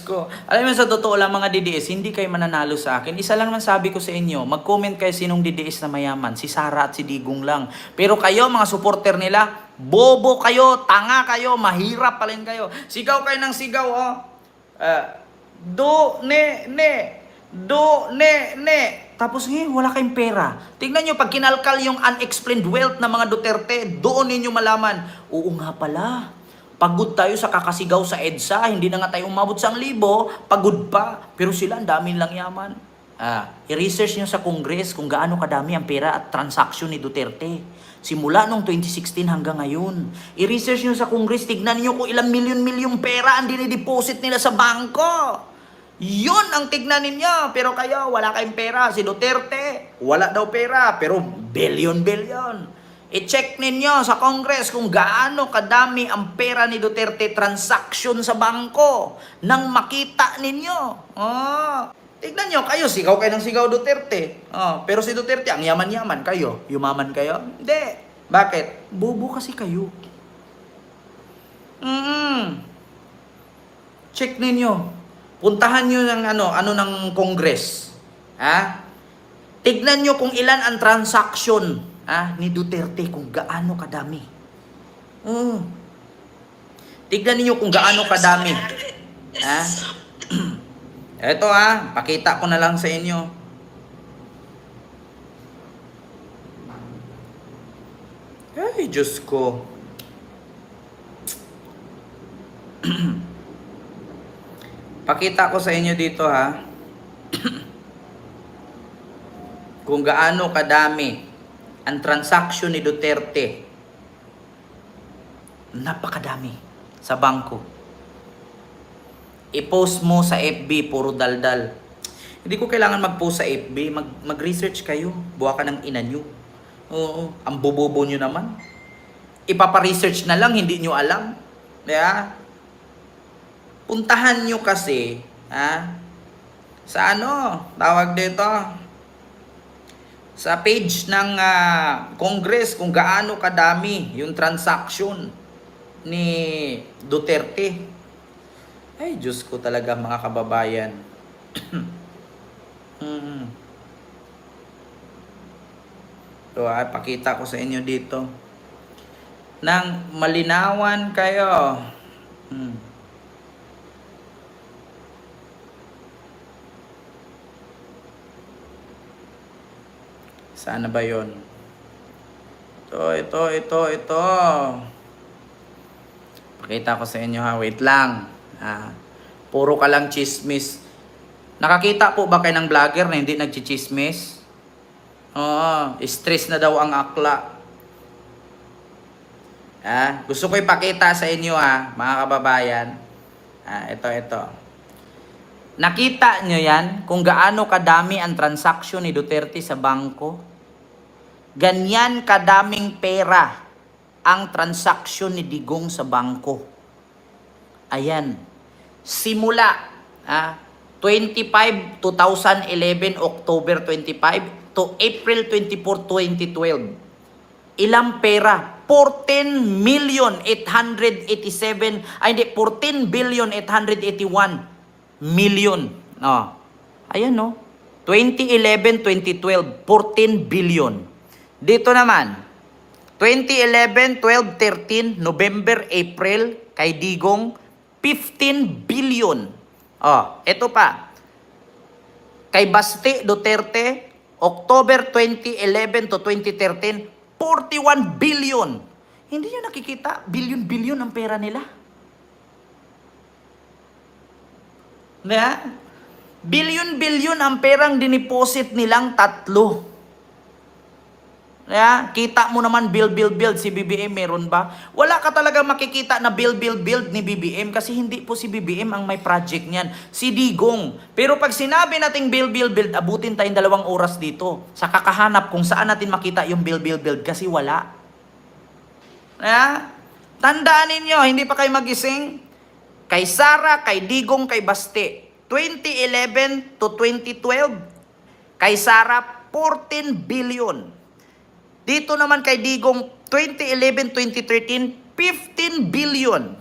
Ko. Alam mo, sa totoo lang mga DDS, hindi kayo mananalo sa akin. Isa lang man sabi ko sa inyo, mag-comment kayo sinong DDS na mayaman, si Sara at si Digong lang. Pero kayo, mga supporter nila, bobo kayo, tanga kayo, mahirap pa rin kayo. Sigaw kayo ng sigaw, oh. Do, ne. Tapos ngayon, wala kayong pera. Tignan nyo, pag kinalkal yung unexplained wealth ng mga Duterte, doon ninyo malaman, oo nga pala, pagod tayo sa kakasigaw sa EDSA, hindi na nga tayo umabot sa 1,000, pagod pa. Pero sila, ang daming lang yaman. I-research nyo sa Congress kung gaano kadami ang pera at transaksyon ni Duterte. Simula nung 2016 hanggang ngayon. I-research nyo sa Congress, tignan nyo kung ilang milyon-milyong pera ang dinideposit nila sa bangko. Yun ang tignan ninyo. Pero kayo, wala kayong pera. Si Duterte, wala daw pera, pero billion-billion. I-check ninyo sa Congress kung gaano kadami ang pera ni Duterte transaction sa bangko nang makita ninyo. Tignan nyo, kayo, sigaw kayo ng sigaw Duterte. Pero si Duterte, ang yaman-yaman. Kayo, yumaman kayo? Hindi. Bakit? Bobo kasi kayo. Check ninyo. Puntahan nyo ng ano ng Congress. Tignan nyo kung ilan ang transaction ni Duterte, kung gaano kadami. Tignan niyo kung gaano kadami. Ito pakita ko na lang sa inyo. Ay, Diyos ko. Pakita ko sa inyo dito kung gaano kadami ang transaksyon ni Duterte. Napakadami sa bangko. I-post mo sa FB, puro daldal. Hindi ko kailangan mag-post sa FB. Mag-research kayo. Buha ka ng ina nyo. Oo, ang bobobo nyo naman. Ipapa-research na lang, hindi nyo alam. Puntahan nyo kasi, sa tawag dito, sa page ng Congress kung gaano kadami yung transaction ni Duterte. Ay, Diyos ko talaga mga kababayan. So, pakita ko sa inyo dito. Nang malinawan kayo. Sana ba yun? Ito. Pakita ko sa inyo wait lang. Puro ka lang chismis. Nakakita po ba kayo ng vlogger na hindi nagchichismis? Oo, stress na daw ang akla. Gusto ko ipakita sa inyo mga kababayan. Ito. Nakita nyo yan kung gaano kadami ang transaksyon ni Duterte sa bangko? Ganyan kadaming pera ang transaksyon ni Digong sa bangko. Ayan. Simula 2011, October 25 to April 24, 2012. Ilang pera? 14,881,000,000. Ayan 2011, 2012, 14 billion. Dito naman, 2011, 12, 13, November, April, kay Digong, 15 billion. Ito pa. Kay Baste Duterte, October 2011 to 2013, 41 billion. Hindi nyo nakikita, billion-billion ang pera nila. Billion-billion ang perang diniposit nilang tatlo. Kita mo naman build si BBM, meron ba? Wala ka talaga makikita na build ni BBM kasi hindi po si BBM ang may project niyan. Si Digong. Pero pag sinabi nating build, abutin tayong 2 oras dito sa kakahanap kung saan natin makita yung build kasi wala. Tandaan ninyo, hindi pa kayo magising. Kay Sara, kay Digong, kay Baste, 2011 to 2012, kay Sara, 14 billion. Dito naman kay Digong, 2011-2013, 15 billion.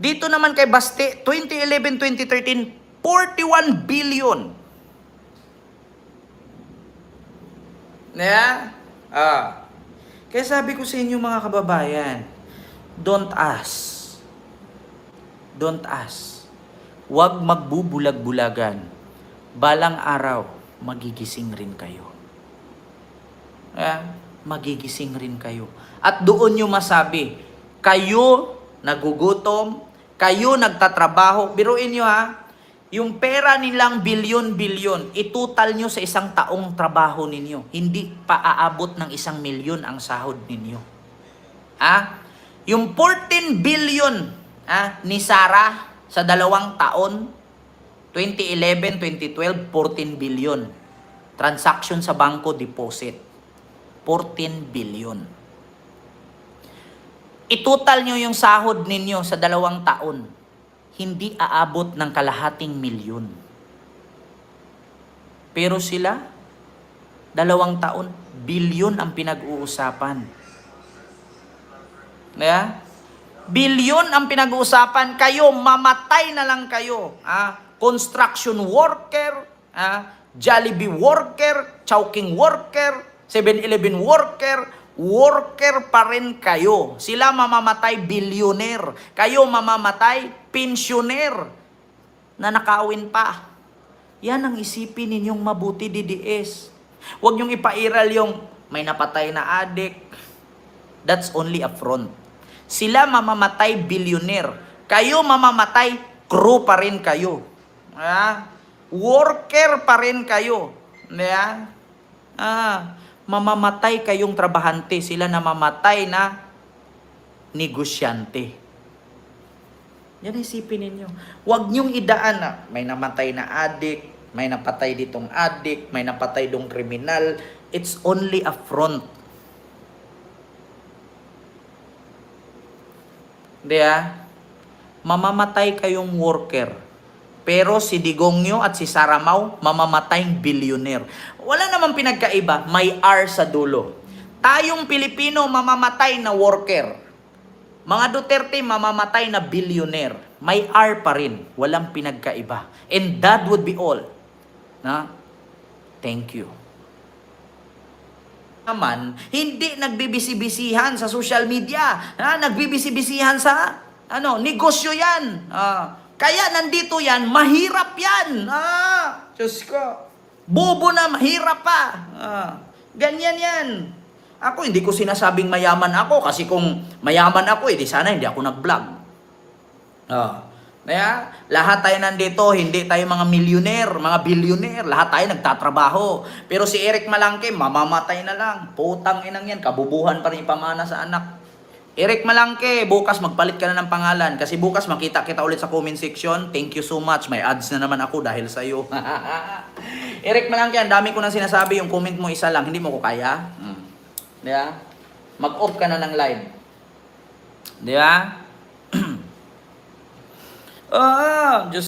Dito naman kay Baste, 2011-2013, 41 billion. Yeah? Kaya sabi ko sa inyo mga kababayan, don't ask. Don't ask. Huwag magbubulag-bulagan. Balang araw, magigising rin kayo. Magigising rin kayo. At doon nyo masabi, kayo nagugutom, kayo nagtatrabaho. Biruin nyo yung pera nilang bilyon-bilyon, itutal nyo sa isang taong trabaho ninyo. Hindi pa aabot ng 1 milyon ang sahod ninyo. Yung 14 billion ni Sarah sa 2 taon, 2011, 2012, 14 billion. Transaction sa bangko, deposit. 14 billion. Itutal nyo yung sahod ninyo sa 2 taon. Hindi aabot ng kalahating milyon. Pero sila, 2 taon, bilyon ang pinag-uusapan. Bilyon ang pinag-uusapan. Kayo, mamatay na lang kayo. Construction worker, Jollibee worker, Chowking worker, 7-Eleven worker, worker pa rin kayo. Sila mamamatay billionaire. Kayo mamamatay pensioner na nakawin pa. Yan ang isipin ninyong mabuti, DDS. Huwag niyong ipairal yung may napatay na adik. That's only a front. Sila mamamatay billionaire. Kayo mamamatay crew pa rin kayo. Worker pa rin kayo. Mamamatay kayong trabahante. Sila namamatay na negosyante. Yan isipin ninyo. Huwag niyong idaan na may namatay na adik, may napatay ditong adik, may napatay dong kriminal. It's only a front. Mamamatay kayong worker. Pero si Digongyo at si Saramao, mamamatayng billionaire. Wala namang pinagkaiba, may R sa dulo. Tayong Pilipino, mamamatay na worker. Mga Duterte, mamamatay na billionaire. May R pa rin, walang pinagkaiba. And that would be all. Thank you. Naman, hindi nagbibisi-bisihan sa social media. Nagbibisi-bisihan sa negosyo yan. Kaya nandito yan, mahirap yan. Diyos ko. Bobo na, mahirap pa. Ganyan yan. Ako, hindi ko sinasabing mayaman ako. Kasi kung mayaman ako, di sana hindi ako nag-vlog. Lahat tayo nandito, hindi tayo mga millionaire, mga billionaire. Lahat tayo nagtatrabaho. Pero si Eric Malangke, mamamatay na lang. Putang inang yan, kabubuhan pa rin ipamana sa anak. Eric Malangke, bukas magpalit ka na ng pangalan. Kasi bukas makita kita ulit sa comment section. Thank you so much. May ads na naman ako dahil sa'yo. Eric Malangke, ang dami ko nang sinasabi. Yung comment mo isa lang, hindi mo ko kaya. Mag-off ka na ng live. Di ba? Diyos